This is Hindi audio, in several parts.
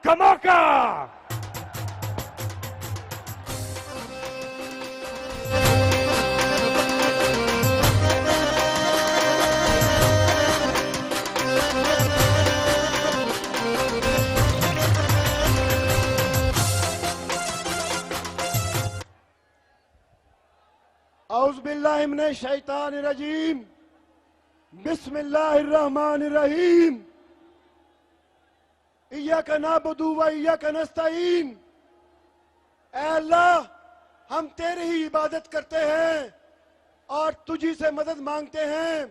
का मौका। औज़ुबिल्लाहि मिनश शैतानिर रजीम, बिस्मिल्लाहिर रहमानिर रहीम, इय्याका नअबुदु व इय्याका नस्तईन। ऐ अल्लाह, हम तेरी ही इबादत करते हैं और तुझी से मदद मांगते हैं।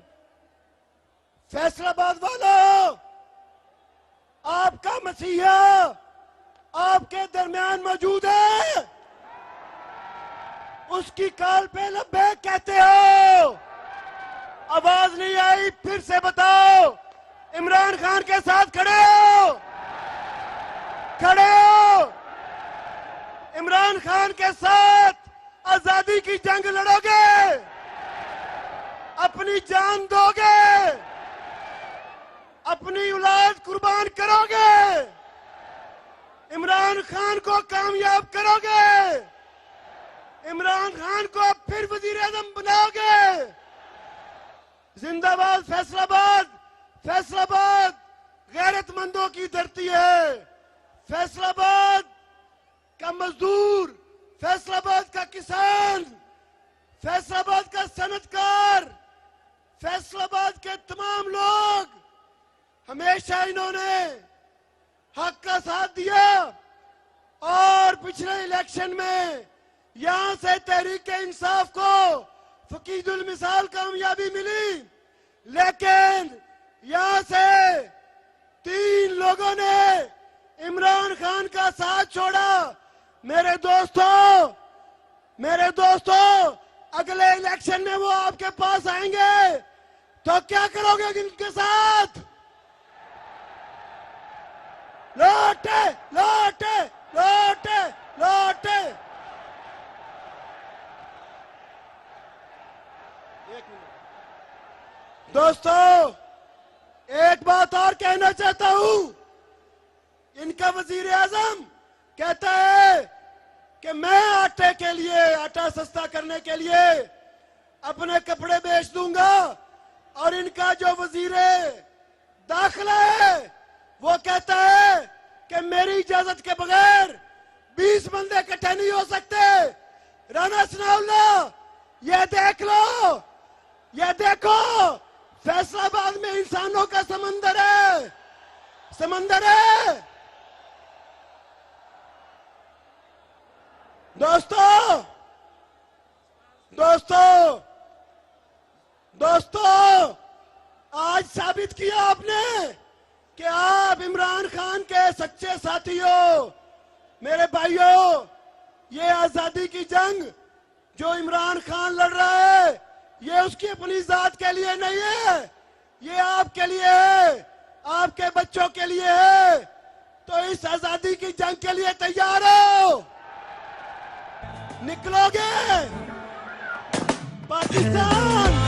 फैसलाबाद वालों, आपका मसीहा आपके दरमियान मौजूद है। उसकी कॉल पे लब्बैक कहते हो। आवाज नहीं आई, फिर से बताओ। इमरान खान के साथ खड़े हो, खड़े हो। इमरान खान के साथ आजादी की जंग लड़ोगे, अपनी जान दोगे, अपनी औलाद कुर्बान करोगे, इमरान खान को कामयाब करोगे, इमरान खान को अब फिर वजीर आजम बनाओगे। जिंदाबाद फैसलाबाद। फैसलाबाद गैरतमंदों की धरती है। फैसलाबाद का मजदूर, फैसलाबाद का किसान, फैसलाबाद का सनतकार, फैसलाबाद के तमाम लोग हमेशा इन्होंने हक का साथ दिया और पिछले इलेक्शन में यहां से तहरीक-ए-इंसाफ को फकीदुल मिसाल कामयाबी मिली, लेकिन यहां से 3 लोगों ने इमरान खान का साथ छोड़ा। मेरे दोस्तों, अगले इलेक्शन में वो आपके पास आएंगे तो क्या करोगे इनके साथ? लौटे लौटे लौटे लौटे। दोस्तों, एक बात और कहना चाहता हूं। इनका वजीर आजम कहता है कि मैं आटे के लिए, आटा सस्ता करने के लिए अपने कपड़े बेच दूंगा, और इनका जो वजीर दाखिला है वो कहता है कि मेरी इजाजत के बगैर 20 बंदे इकट्ठे नहीं हो सकते। राना सनाउल्लाह, ये देख लो, ये देखो, फैसलाबाद में इंसानों का समंदर है, समंदर है। दोस्तों, आज साबित किया आपने कि आप इमरान खान के सच्चे साथी हो। मेरे भाइयों, ये आजादी की जंग जो इमरान खान लड़ रहा है, ये उसकी अपनी जात के लिए नहीं है, ये आपके लिए है, आपके बच्चों के लिए है। तो इस आजादी की जंग के लिए तैयार हो? निकलोगे? पाकिस्तान